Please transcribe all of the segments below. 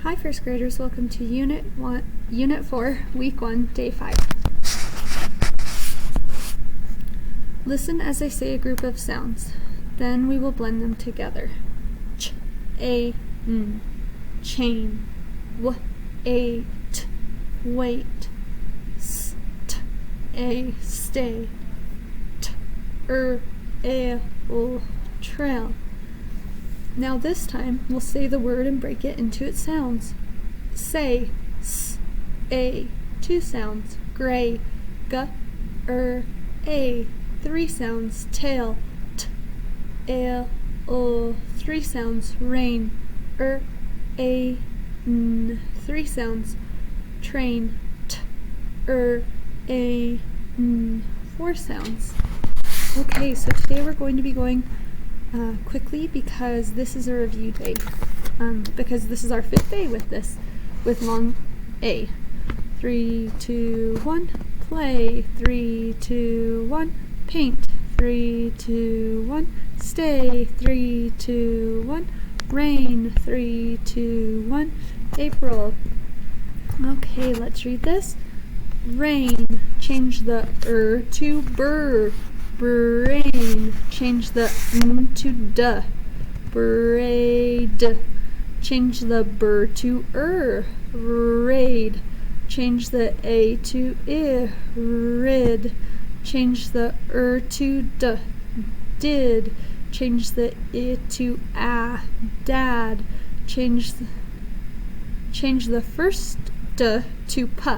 Hi first graders, welcome to Unit 4, Week 1, Day 5. Listen as I say a group of sounds, then we will blend them together. Ch, a, n, chain, w, a, t, wait, s, t, a, stay, t, a, l, trail. Now this time, we'll say the word and break it into its sounds. Say, s, a, 2 sounds. Gray, g, a, 3 sounds. Tail, t, a, 3 sounds. Rain, a, n, 3 sounds. Train, t, a, n, 4 sounds. Okay, so today we're going to be going quickly because this is a review day, because this is our 5th day with long A. 3, 2, 1, play. 3, 2, 1, paint. 3, 2, 1, stay. 3, 2, 1, rain. 3, 2, 1, April. Okay, let's read this. Rain, change the to burr. Brain, change the n to d. Braid, change the br to raid. Change the a to I, rid. Change the to d, did. Change the I to a, dad. Change the first d to p,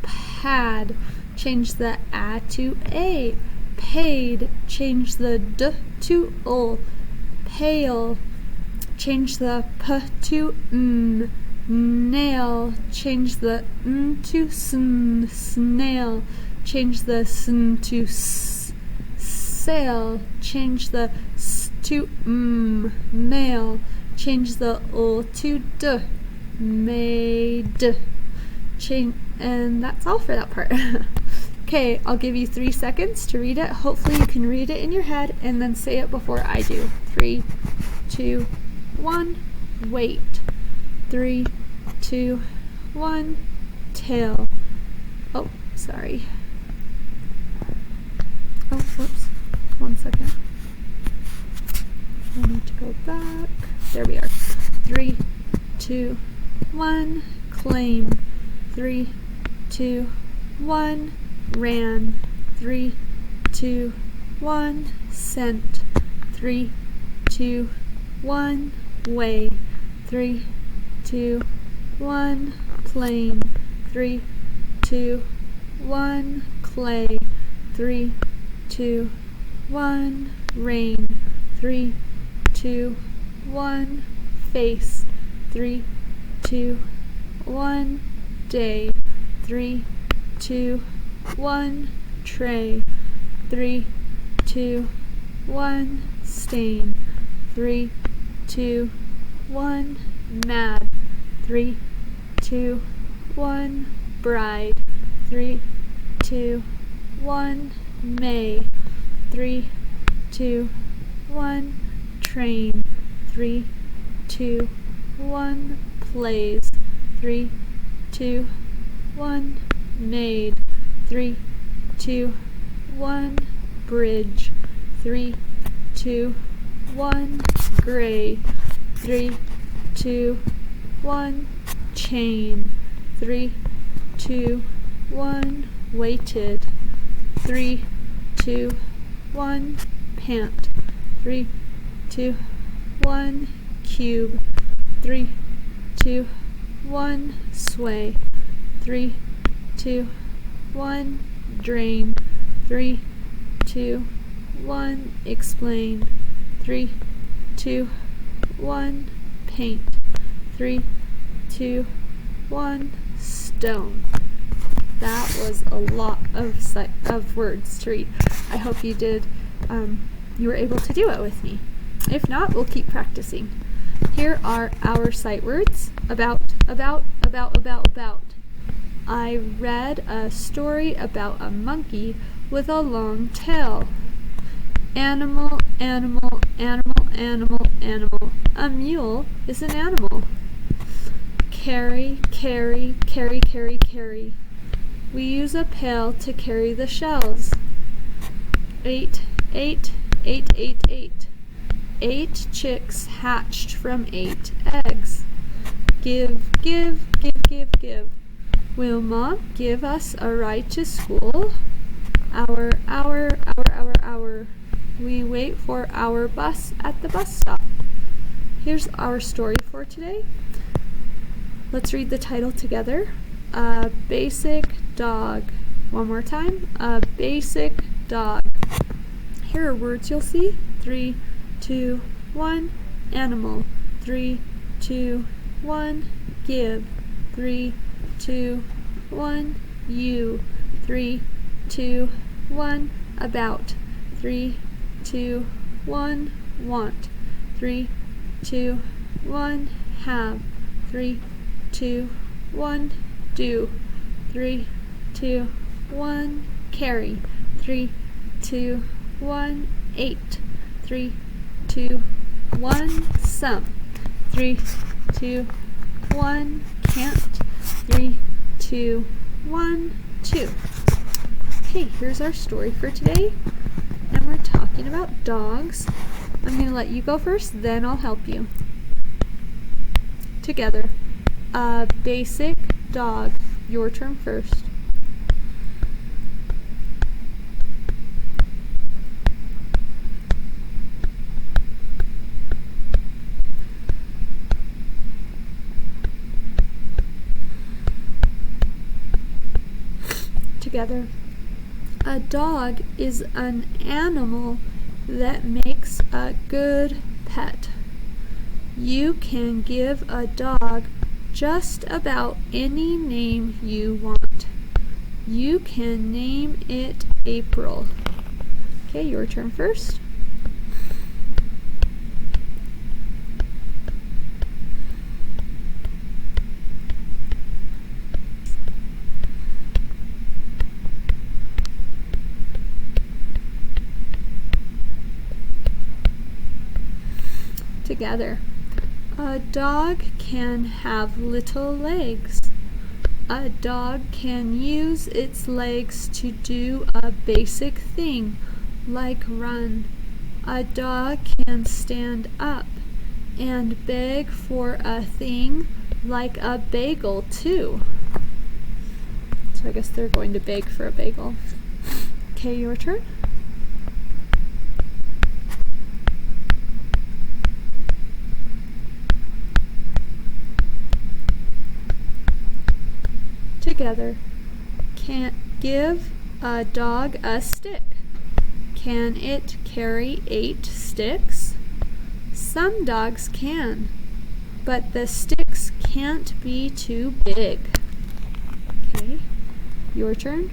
pad. Change the a to a, paid. Change the d to l, pale. Change the p to n, nail. Change the n to sn, snail. Change the sn to s, sail. Change the s to m, male. Change the l to d, made. And that's all for that part. Okay, I'll give you 3 seconds to read it. Hopefully you can read it in your head and then say it before I do. 3, 2, 1, wait. 3, 2, 1, tail. Oh, sorry. Oh, whoops. 1 second. I need to go back. There we are. 3, 2, 1, claim. 3, 2, 1, ran. 3, 2, 1, sent. 3, 2, 1, way. 3, 2, 1, plane. 3, 2, 1, clay. 3, 2, 1, rain. 3, 2, 1, face. 3, 2, 1, day. 3, 2, 1, tray. 3, 2, 1, stain. 3, 2, 1, mad. 3, 2, 1, bride. 3, 2, 1, May. 3, 2, 1, train. 3, 2, 1, plays. 3, 2, 1, made. 3, 2, 1, bridge. 3, 2, 1, gray. 3, 2, 1, chain. 3, 2, 1, waited. 3, 2, 1, pant. 3, 2, 1, cube. 3, 2, 1, sway. 3, 2, 1, drain. 3, 2, 1, explain. 3, 2, 1, paint. 3, 2, 1, stone. That was a lot of words to read. I hope you did. You were able to do it with me. If not, we'll keep practicing. Here are our sight words. About. I read a story about a monkey with a long tail. Animal. A mule is an animal. Carry, carry, carry, carry, carry. We use a pail to carry the shells. 8, 8, 8, 8, 8. 8 chicks hatched from 8 eggs. Give, give, give, give, give. Will Mom give us a ride to school? Hour, hour, hour, hour, hour. We wait for our bus at the bus stop. Here's our story for today. Let's read the title together. A basic dog. One more time. A basic dog. Here are words you'll see. 3, 2, 1. Animal. 3, 2, 1. Give. 3, 2, 1. You. 3, 2, 1. About. 3, 2, 1. Want. 3, 2, 1. Have. 3, 2, 1. Do. 3, 2, 1. Carry. 3, 2, 1. 8. 3, 2, 1. Some. 3, 2, 1. Can't. 3, 2, 1. 2. Okay, here's our story for today. And we're talking about dogs. I'm going to let you go first, then I'll help you. Together. A basic dog. Your turn first. Together. A dog is an animal that makes a good pet. You can give a dog just about any name you want. You can name it April. Okay, your turn first. Together. A dog can have little legs. A dog can use its legs to do a basic thing, like run. A dog can stand up and beg for a thing, like a bagel, too. So I guess they're going to beg for a bagel. Okay, your turn. Together. Can't give a dog a stick. Can it carry 8 sticks? Some dogs can, but the sticks can't be too big. Okay, your turn.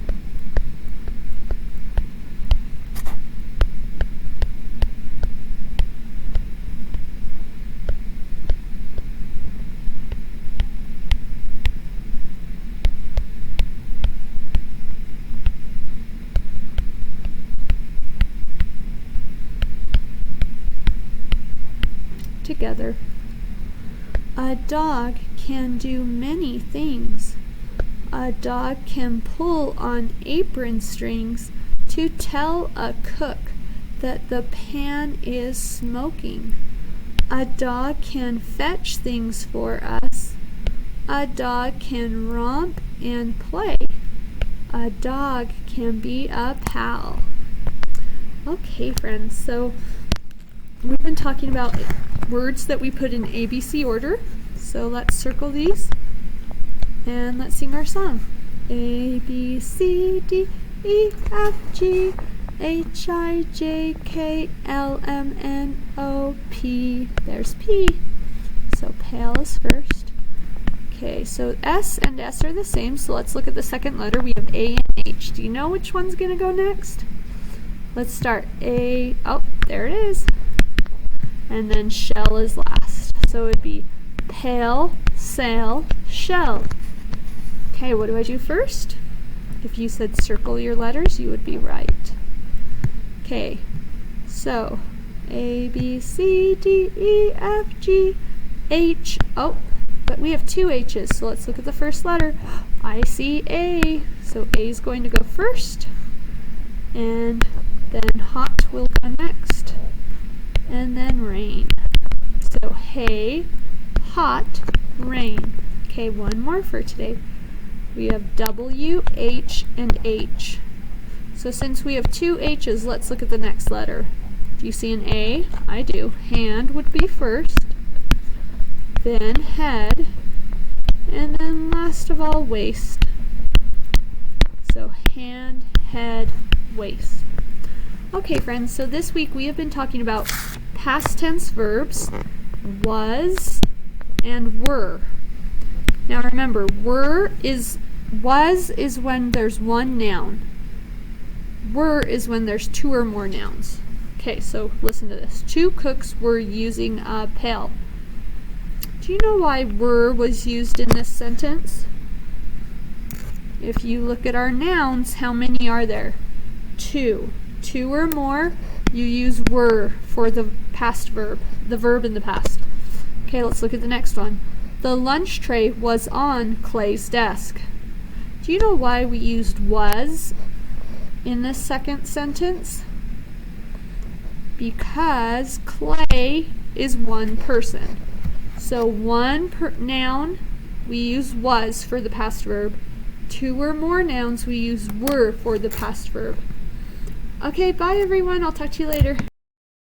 Together. A dog can do many things. A dog can pull on apron strings to tell a cook that the pan is smoking. A dog can fetch things for us. A dog can romp and play. A dog can be a pal. Okay, friends, so we've been talking about words that we put in ABC order. So let's circle these and let's sing our song. A, B, C, D, E, F, G, H, I, J, K, L, M, N, O, P. There's P. So pail is first. Okay, so S and S are the same, so let's look at the second letter. We have A and H. Do you know which one's going to go next? Let's start. A, oh, there it is. And then shell is last. So it would be pail, sail, shell. Okay, what do I do first? If you said circle your letters, you would be right. Okay, so A, B, C, D, E, F, G, H. Oh, but we have two H's, so let's look at the first letter. I see A, so A is going to go first, and then hot will go next, and then rain. So hay, hot, rain. Okay, one more for today. We have W, H, and H. So since we have two H's, let's look at the next letter. Do you see an A? I do. Hand would be first, then head, and then last of all, waist. So hand, head, waist. Okay, friends, so this week we have been talking about past tense verbs, was and were. Now remember, was is when there's one noun. Were is when there's two or more nouns. Okay, so listen to this. Two cooks were using a pail. Do you know why were was used in this sentence? If you look at our nouns, how many are there? Two. Two or more, you use were for the past verb, the verb in the past. Okay, let's look at the next one. The lunch tray was on Clay's desk. Do you know why we used was in this second sentence? Because Clay is one person. So one noun, we use was for the past verb. Two or more nouns, we use were for the past verb. Okay, bye everyone. I'll talk to you later.